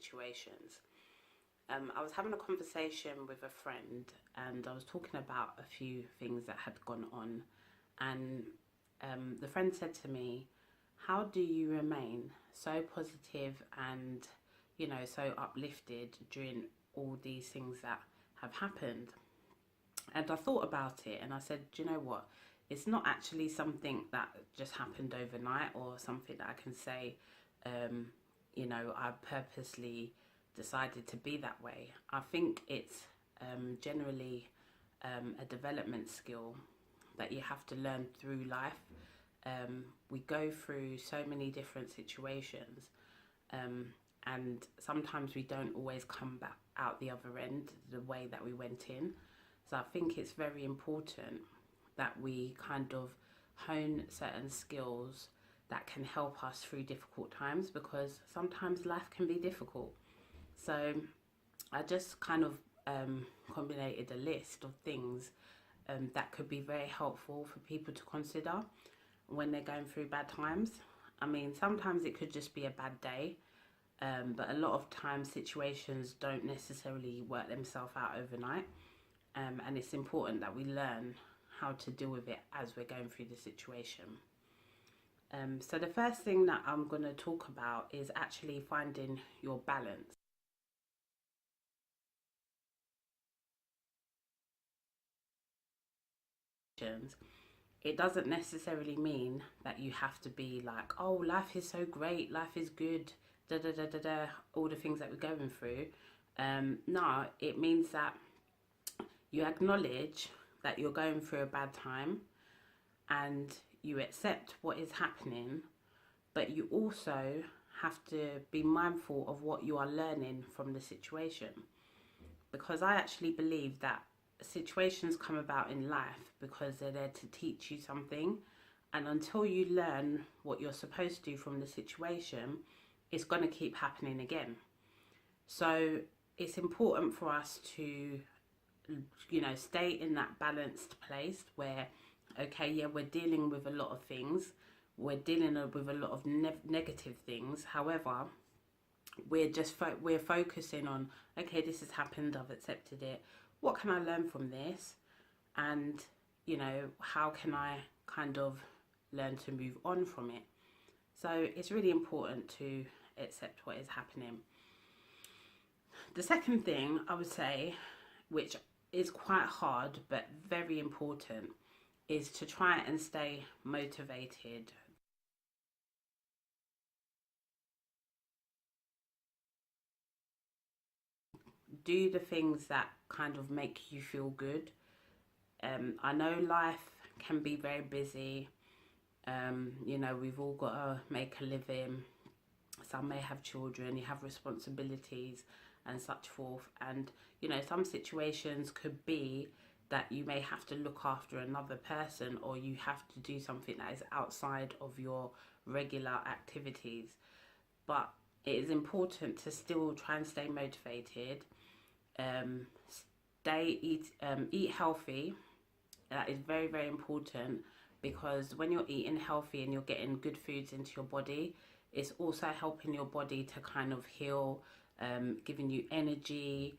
situations. I was having a conversation with a friend, and I was talking about a few things that had gone on, and the friend said to me, how do you remain so positive and, you know, so uplifted during all these things that have happened? And I thought about it and I said, do you know what? It's not actually something that just happened overnight or something that I can say, you know, I purposely decided to be that way. I think it's generally a development skill that you have to learn through life. We go through so many different situations, and sometimes we don't always come back out the other end the way that we went in. So I think it's very important that we kind of hone certain skills that can help us through difficult times, because sometimes life can be difficult. So I just kind of combined a list of things that could be very helpful for people to consider when they're going through bad times. I mean, sometimes it could just be a bad day, but a lot of times situations don't necessarily work themselves out overnight, and it's important that we learn how to deal with it as we're going through the situation. So the first thing that I'm going to talk about is actually finding your balance. It doesn't necessarily mean that you have to be like, oh, life is so great, life is good, da da da da da, all the things that we're going through. No, it means that you acknowledge that you're going through a bad time and you accept what is happening, but you also have to be mindful of what you are learning from the situation. Because I actually believe that situations come about in life because they're there to teach you something, and until you learn what you're supposed to do from the situation, it's going to keep happening again. So it's important for us to, you know, stay in that balanced place where, okay, yeah, we're dealing with a lot of things, we're dealing with a lot of negative things. However, we're just we're focusing on, okay, this has happened, I've accepted it, what can I learn from this, and, you know, how can I kind of learn to move on from it. So it's really important to accept what is happening. The second thing I would say, which is quite hard but very important, is to try and stay motivated. Do the things that kind of make you feel good. I know life can be very busy. You know, we've all got to make a living. Some may have children, you have responsibilities and such forth. And, you know, some situations could be that you may have to look after another person, or you have to do something that is outside of your regular activities. But it is important to still try and stay motivated. Eat healthy. That is very, very important, because when you're eating healthy and you're getting good foods into your body, it's also helping your body to kind of heal, giving you energy,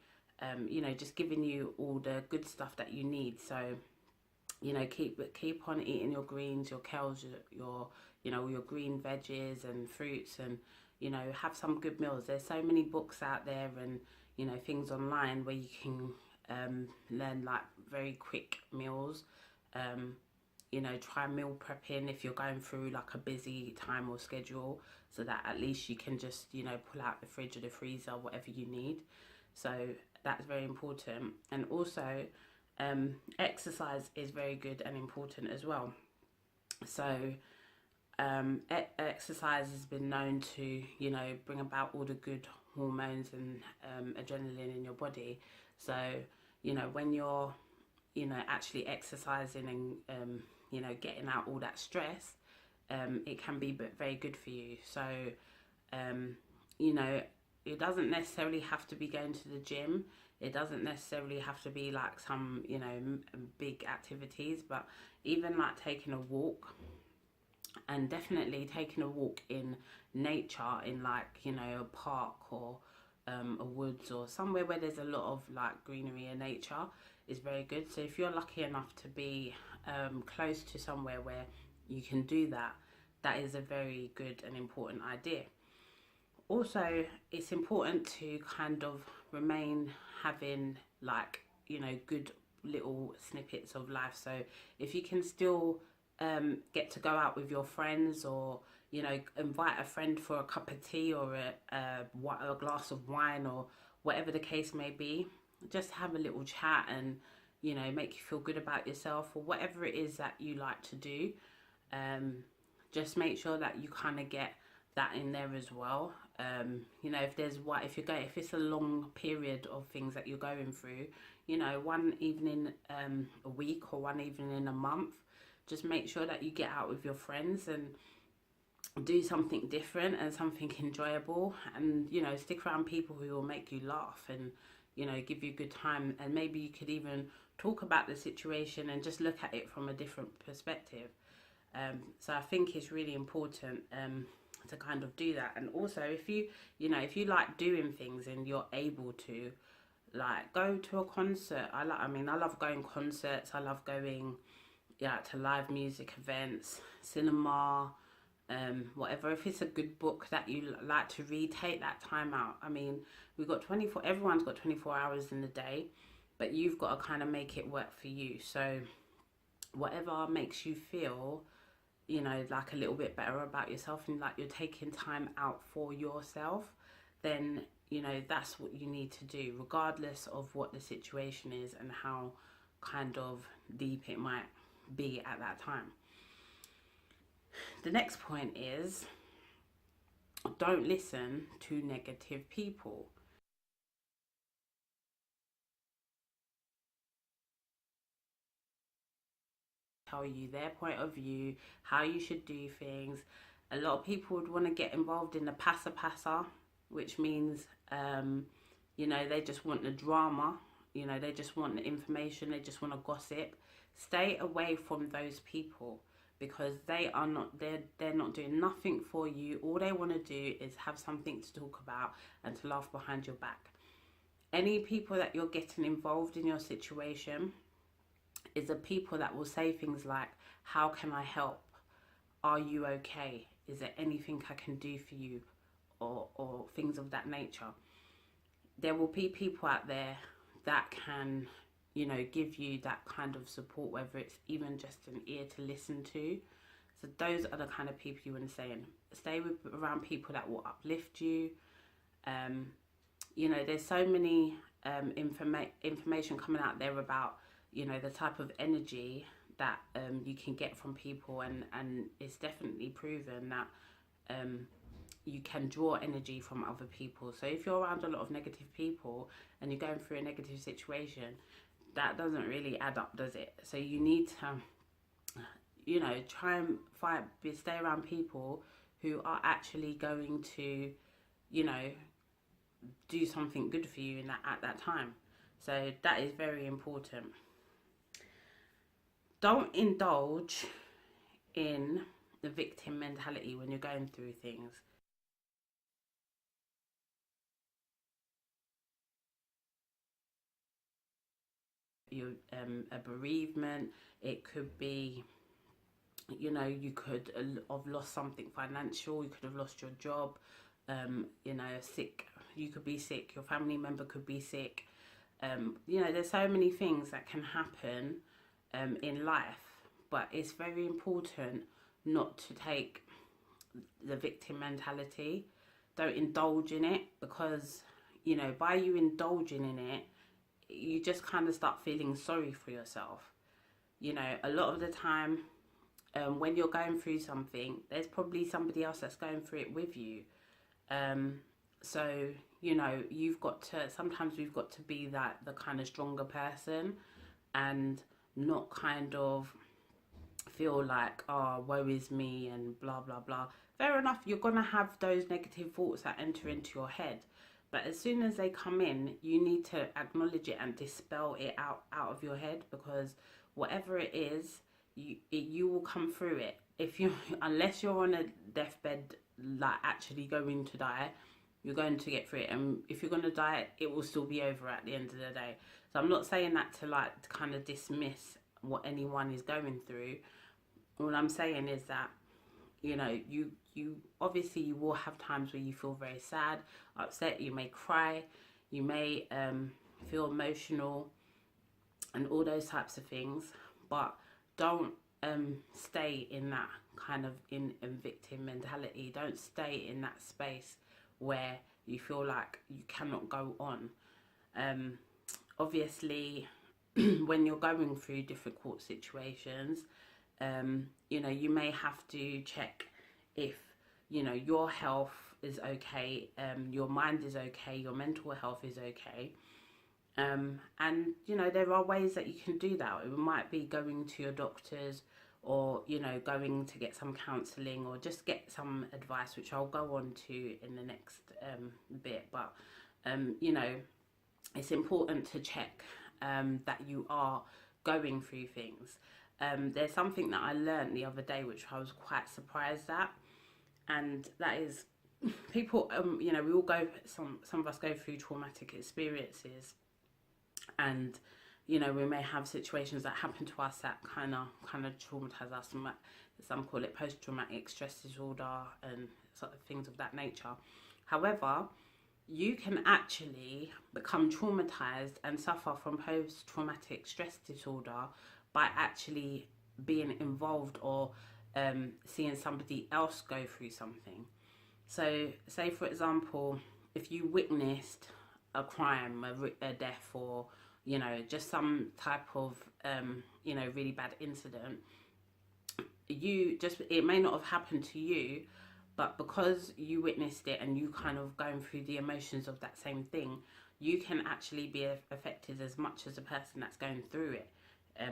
you know, just giving you all the good stuff that you need. So, you know, keep on eating your greens, your kales, your you know, your green veggies and fruits, and, you know, have some good meals. There's so many books out there and, you know, things online where you can learn like very quick meals. You know, try meal prepping if you're going through like a busy time or schedule, so that at least you can just, you know, pull out the fridge or the freezer, whatever you need. So that's very important. And also exercise is very good and important as well. So exercise has been known to, you know, bring about all the good hormones and adrenaline in your body. So, you know, when you're, you know, actually exercising and you know, getting out all that stress, it can be very good for you. So you know, it doesn't necessarily have to be going to the gym, it doesn't necessarily have to be like some, you know, big activities, but even like taking a walk, and definitely taking a walk in nature, in like, you know, a park, or a woods or somewhere where there's a lot of like greenery and nature is very good. So if you're lucky enough to be close to somewhere where you can do that, that is a very good and important idea. Also, it's important to kind of remain having like, you know, good little snippets of life. So if you can still get to go out with your friends, or you know, invite a friend for a cup of tea or a glass of wine, or whatever the case may be, just have a little chat and, you know, make you feel good about yourself, or whatever it is that you like to do. Just make sure that you kind of get that in there as well. You know, if it's a long period of things that you're going through, you know, one evening a week or one evening in a month, just make sure that you get out with your friends and do something different and something enjoyable, and you know, stick around people who will make you laugh and, you know, give you a good time. And maybe you could even talk about the situation and just look at it from a different perspective. So I think it's really important to kind of do that. And also, if you like doing things and you're able to, like, go to a concert. I love going concerts. I love going to live music events, cinema, whatever. If it's a good book that you like to read, take that time out. I mean, everyone's got 24 hours in the day, but you've got to kind of make it work for you. So whatever makes you feel, you know, like a little bit better about yourself, and like you're taking time out for yourself, then, you know, that's what you need to do, regardless of what the situation is and how kind of deep it might be at that time. The next point is, don't listen to negative people. Tell you their point of view, how you should do things. A lot of people would want to get involved in the passa, which means, you know, they just want the drama, you know, they just want the information, they just want to gossip. Stay away from those people, because they're not doing nothing for you. All they want to do is have something to talk about and to laugh behind your back. Any people that you're getting involved in your situation is the people that will say things like, how can I help? Are you okay? Is there anything I can do for you? Or things of that nature. There will be people out there that can, you know, give you that kind of support, whether it's even just an ear to listen to. So those are the kind of people you want to stay around people that will uplift you. You know, there's so many information coming out there about, you know, the type of energy that you can get from people, and it's definitely proven that you can draw energy from other people. So if you're around a lot of negative people and you're going through a negative situation, that doesn't really add up, does it? So you need to, you know, try and stay around people who are actually going to, you know, do something good for you at that time. So that is very important. Don't indulge in the victim mentality when you're going through things. A bereavement, it could be, you know, you could have lost something financial, you could have lost your job, you know, you could be sick, your family member could be sick. You know, there's so many things that can happen in life, but it's very important not to take the victim mentality. Don't indulge in it, because, you know, by you indulging in it, you just kind of start feeling sorry for yourself. You know, a lot of the time, when you're going through something, there's probably somebody else that's going through it with you. So, you know, sometimes we've got to be the kind of stronger person, and not kind of feel like, oh, woe is me and blah, blah, blah. Fair enough, you're going to have those negative thoughts that enter into your head. But as soon as they come in, you need to acknowledge it and dispel it out of your head, because whatever it is, you will come through it. Unless you're on a deathbed, like actually going to die, you're going to get through it, and if you're going to die, it will still be over at the end of the day. So I'm not saying that to like to kind of dismiss what anyone is going through. All I'm saying is that, you know, you obviously you will have times where you feel very sad, upset, you may cry, you may feel emotional and all those types of things, but don't stay in that kind of in victim mentality. Don't stay in that space where you feel like you cannot go on. Obviously, when you're going through difficult situations, you know, you may have to check if, you know, your health is okay, your mind is okay, your mental health is okay. And, you know, there are ways that you can do that. It might be going to your doctors, or, you know, going to get some counselling, or just get some advice, which I'll go on to in the next bit. But, you know, it's important to check that you are going through things. There's something that I learned the other day which I was quite surprised at, and that is people, you know, we all go, some of us go through traumatic experiences, and, you know, we may have situations that happen to us that kind of traumatize us. Some call it post-traumatic stress disorder and sort of things of that nature. However, you can actually become traumatized and suffer from post-traumatic stress disorder by actually being involved or seeing somebody else go through something. So, say for example, if you witnessed a crime, a death, or, you know, just some type of you know, really bad incident, it may not have happened to you, but because you witnessed it and you kind of going through the emotions of that same thing, you can actually be affected as much as a person that's going through it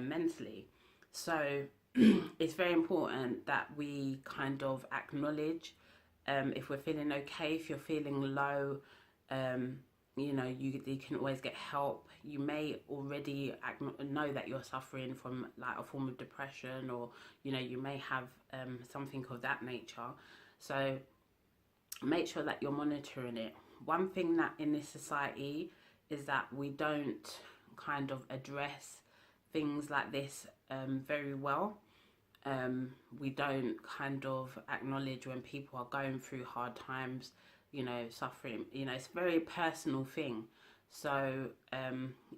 mentally. So it's very important that we kind of acknowledge if we're feeling okay, if you're feeling low, you know, you can always get help. You may already know that you're suffering from like a form of depression, or, you know, you may have something of that nature. So make sure that you're monitoring it. One thing that in this society is that we don't kind of address things like this very well. We don't kind of acknowledge when people are going through hard times, you know, suffering. You know, it's a very personal thing. So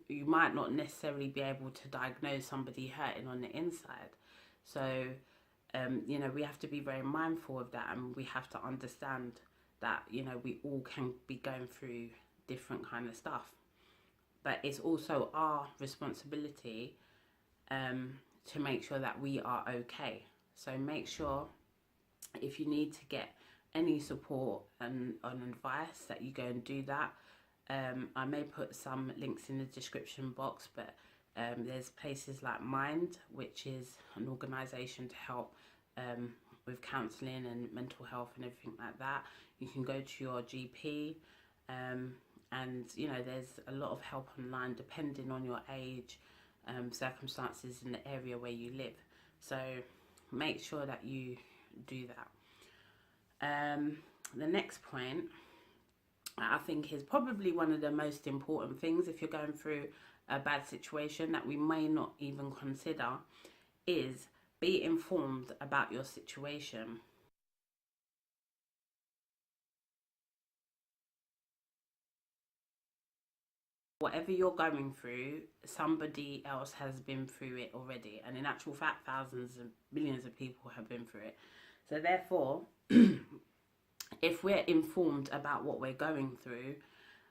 you might not necessarily be able to diagnose somebody hurting on the inside. So, you know, we have to be very mindful of that, and we have to understand that, you know, we all can be going through different kind of stuff. But it's also our responsibility to make sure that we are okay. So make sure if you need to get any support and advice that you go and do that. I may put some links in the description box, but there's places like Mind, which is an organisation to help with counselling and mental health and everything like that. You can go to your GP, and, you know, there's a lot of help online depending on your age, circumstances in the area where you live. So make sure that you do that. The next point, I think, is probably one of the most important things if you're going through a bad situation that we may not even consider, is be informed about your situation. Whatever you're going through, somebody else has been through it already, and in actual fact, thousands and millions of people have been through it. So therefore, if we're informed about what we're going through,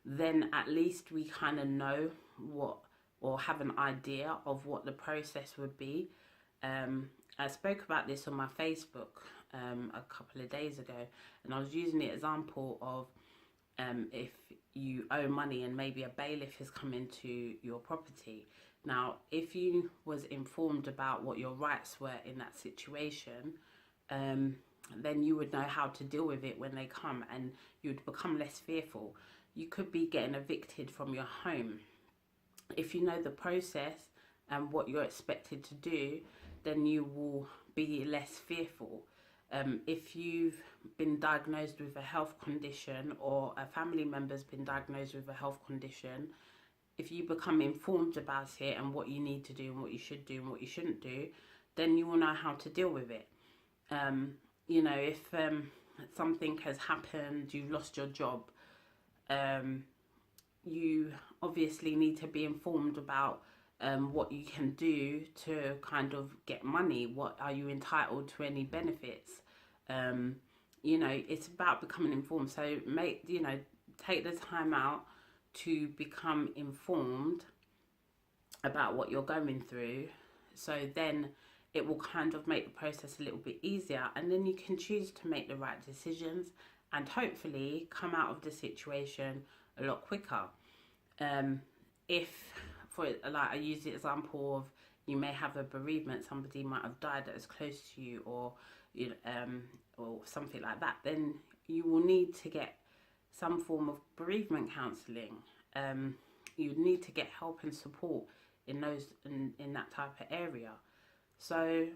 then at least we kind of know what, or have an idea of what the process would be. I spoke about this on my Facebook a couple of days ago, and I was using the example of if you owe money and maybe a bailiff has come into your property. Now, if you was informed about what your rights were in that situation, then you would know how to deal with it when they come, and you'd become less fearful. You could be getting evicted from your home. If you know the process and what you're expected to do, then you will be less fearful. If you've been diagnosed with a health condition, or a family member's been diagnosed with a health condition, if you become informed about it and what you need to do and what you should do and what you shouldn't do, then you will know how to deal with it. If something has happened, you've lost your job, you obviously need to be informed about what you can do to kind of get money. What are you entitled to, any benefits? It's about becoming informed. So take the time out to become informed about what you're going through. So then it will kind of make the process a little bit easier, and then you can choose to make the right decisions and hopefully come out of the situation a lot quicker. I use the example of, you may have a bereavement, somebody might have died that is close to you, or something like that, then you will need to get some form of bereavement counselling. You need to get help and support in that type of area. So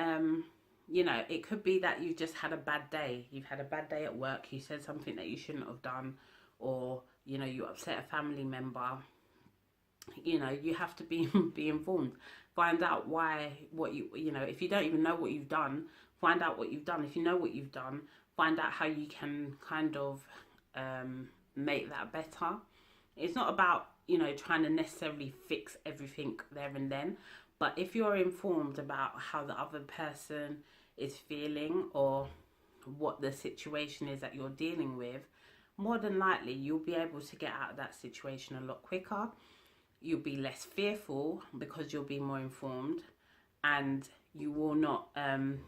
it could be that you just had a bad day. You've had a bad day at work, you said something that you shouldn't have done, or you upset a family member. You have to be informed. Find out if you don't even know what you've done, find out what you've done. If you know what you've done, find out how you can kind of make that better. It's not about trying to necessarily fix everything there and then, but if you're informed about how the other person is feeling, or what the situation is that you're dealing with, more than likely you'll be able to get out of that situation a lot quicker. You'll be less fearful because you'll be more informed, and you will not kind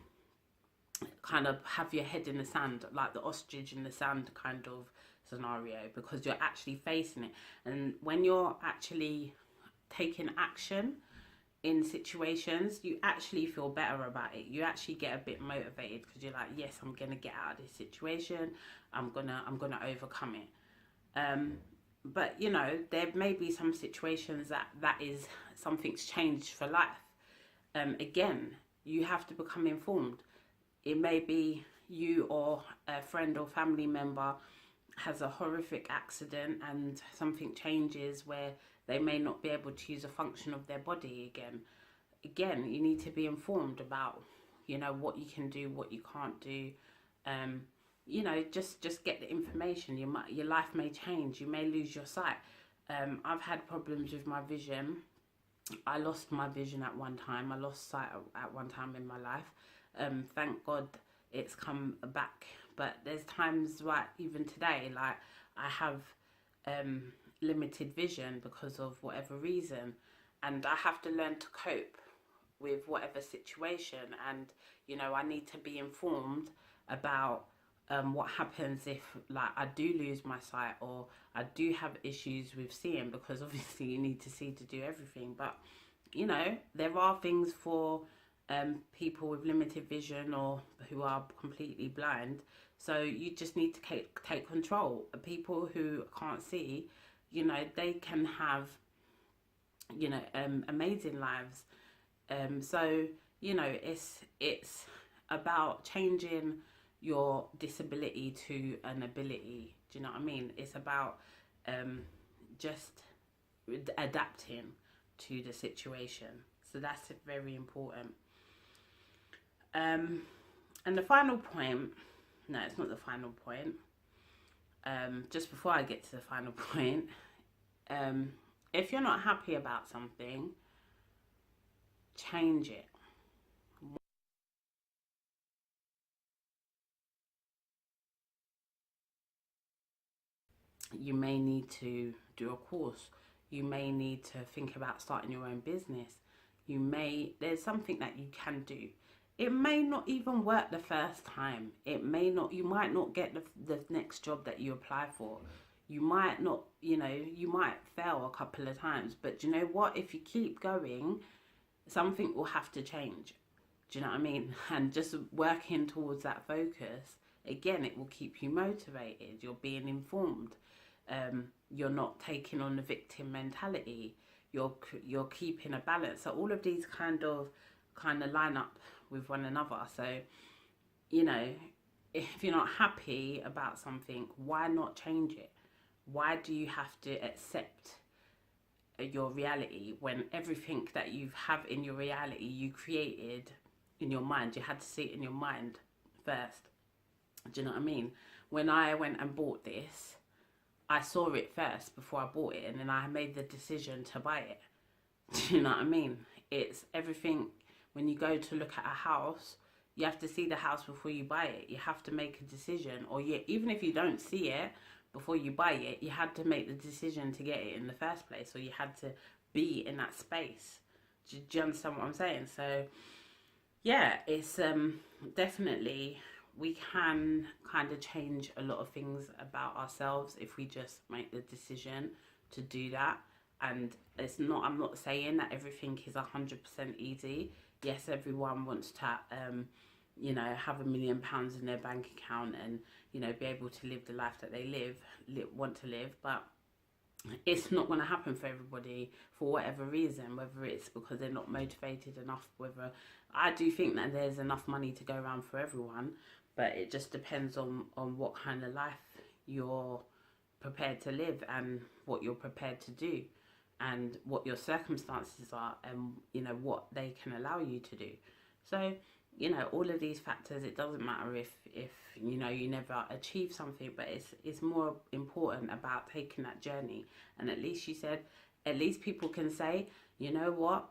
of have your head in the sand, like the ostrich in the sand kind of scenario, because you're actually facing it. And when you're actually taking action in situations, you actually feel better about it. You actually get a bit motivated, because you're like, yes, I'm gonna get out of this situation, I'm gonna overcome it. But there may be some situations that is something's changed for life. Again, you have to become informed. It may be you or a friend or family member has a horrific accident and something changes where they may not be able to use a function of their body again. Again, you need to be informed about what you can do, what you can't do. Just get the information. Your life may change. You may lose your sight. I've had problems with my vision. I lost my vision at one time. I lost sight at one time in my life. Thank God it's come back. But there's times, like even today, like I have limited vision because of whatever reason, and I have to learn to cope with whatever situation. And I need to be informed about what happens if I do lose my sight, or I do have issues with seeing, because obviously you need to see to do everything. But there are things for people with limited vision or who are completely blind. So you just need to take control. People who can't see, they can have amazing lives. So it's about changing your disability to an ability. Do you know what I mean? It's about just adapting to the situation. So that's very important. And the final point, no, it's not the final point. Just before I get to the final point, if you're not happy about something, change it. You may need to do a course. You may need to think about starting your own business. There's something that you can do. It may not even work the first time. You might not get the next job that you apply for. You might not, you might fail a couple of times. But you know what? If you keep going, something will have to change. Do you know what I mean? And just working towards that focus, again, it will keep you motivated. You're being informed. You're not taking on the victim mentality. You're keeping a balance. So all of these kind of line up with one another. So you know, if you're not happy about something, why not change it? Why do you have to accept your reality when everything that you have in your reality you created in your mind? You had to see it in your mind first. Do you know what I mean? When I went and bought this, I saw it first before I bought it, and then I made the decision to buy it. Do you know what I mean? It's everything. When you go to look at a house, you have to see the house before you buy it. You have to make a decision, or even if you don't see it before you buy it, you had to make the decision to get it in the first place, or you had to be in that space. Do you understand what I'm saying? So yeah, it's definitely, we can kind of change a lot of things about ourselves if we just make the decision to do that. And it's not, I'm not saying that everything is 100% easy. Yes, everyone wants to you know, have £1 million in their bank account and, you know, be able to live the life that they want to live, but it's not going to happen for everybody for whatever reason, whether it's because they're not motivated enough, whether, I do think that there's enough money to go around for everyone, but it just depends on what kind of life you're prepared to live and what you're prepared to do and what your circumstances are and, you know, what they can allow you to do. So, you know, all of these factors, it doesn't matter if you know, you never achieve something, but it's more important about taking that journey. And at least you said, at least people can say, you know what,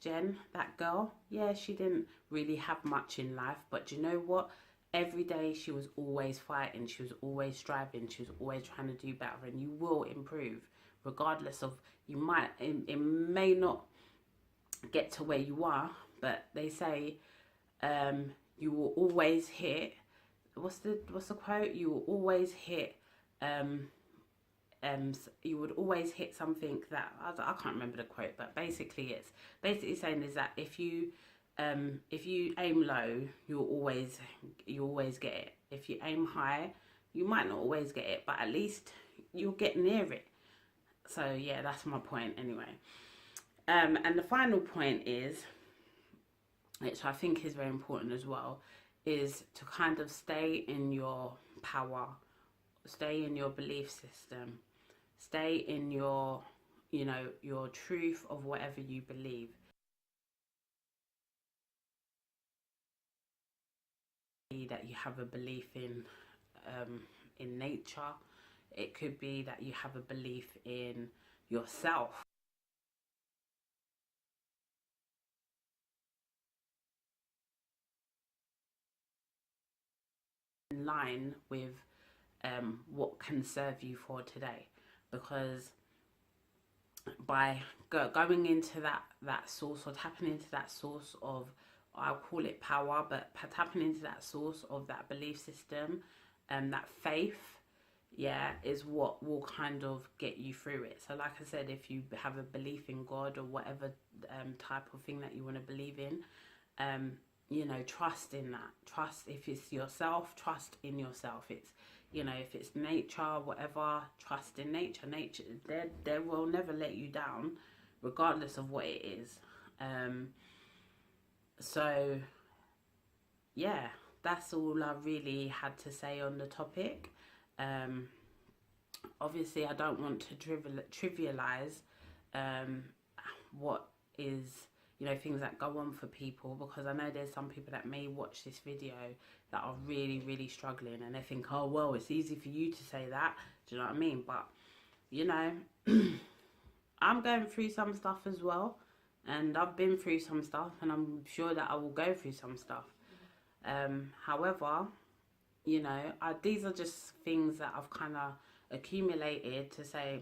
Jen, that girl, yeah, she didn't really have much in life, but you know what, every day she was always fighting, she was always striving, she was always trying to do better, and you will improve regardless of, you might, it may not get to where you are, but they say you will always hit, what's the quote, you will always hit you would always hit something that, I can't remember the quote, but basically it's basically saying is that if you aim low, you'll always get it. If you aim high, you might not always get it, but at least you'll get near it. So yeah, that's my point anyway. And the final point is, which I think is very important as well, is to kind of stay in your power, stay in your belief system, stay in your, you know, your truth of whatever you believe. That you have a belief in nature. It could be that you have a belief in yourself. In line with what can serve you for today, because by going into that source, or tapping into that source of, I'll call it power, but tapping into that source of that belief system and that faith, yeah, is what will kind of get you through it. So like I said, if you have a belief in God or whatever type of thing that you want to believe in, you know, trust in that. Trust, if it's yourself, trust in yourself. It's, you know, if it's nature, whatever, trust in nature. Nature, they will never let you down, regardless of what it is. So, yeah, that's all I really had to say on the topic. Obviously, I don't want to trivialize what is, you know, things that go on for people, because I know there's some people that may watch this video that are really, really struggling, and they think, oh, well, it's easy for you to say that. Do you know what I mean? But, you know, I'm going through some stuff as well, and I've been through some stuff, and I'm sure that I will go through some stuff. However, you know, these are just things that I've kind of accumulated to say,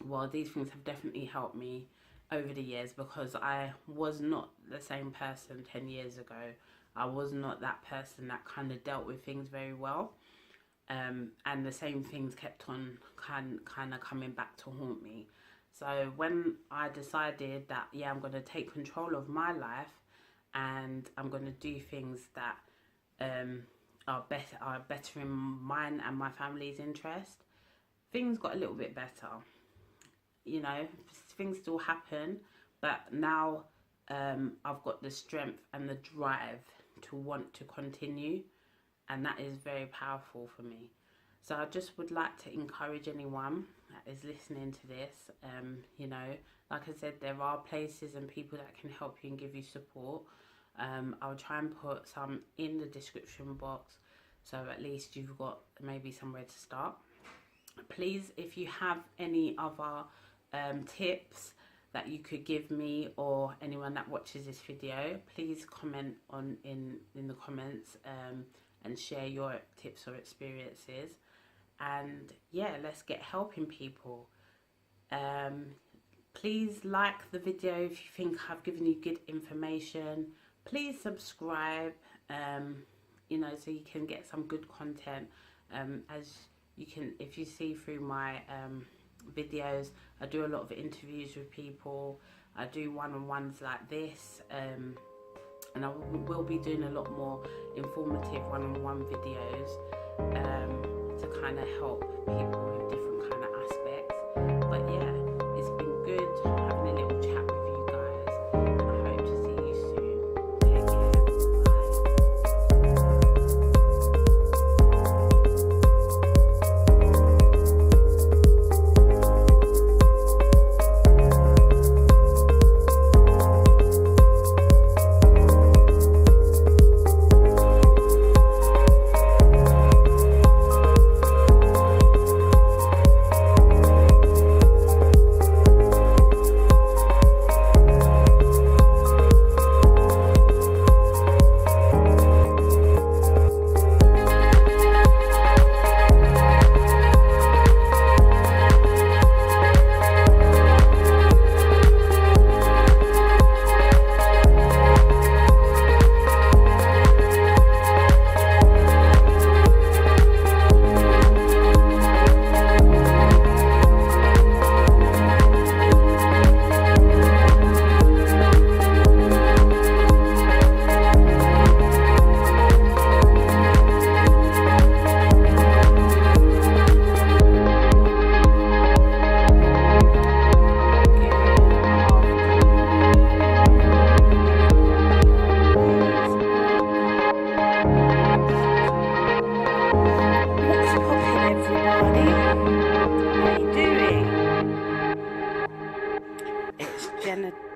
well, these things have definitely helped me over the years, because I was not the same person 10 years ago. I was not that person that kind of dealt with things very well. And the same things kept on kind of coming back to haunt me. So when I decided that, yeah, I'm going to take control of my life, and I'm going to do things that are better in mine and my family's interest, things got a little bit better. You know, things still happen, but now I've got the strength and the drive to want to continue, and that is very powerful for me. So I just would like to encourage anyone that is listening to this, you know, like I said, there are places and people that can help you and give you support. I'll try and put some in the description box, so at least you've got maybe somewhere to start. Please, if you have any other tips that you could give me or anyone that watches this video, please comment on in the comments and share your tips or experiences. And yeah, let's get helping people. Please like the video if you think I've given you good information. Please subscribe, you know, so you can get some good content. As you can, if you see through my videos, I do a lot of interviews with people. I do one-on-ones like this, and I will be doing a lot more informative one-on-one videos to kind of help people with different kind of aspects. But yeah, it's been good having a little chat with you guys, and I hope to see you soon. Take care.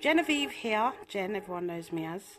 Genevieve here. Jen, everyone knows me as.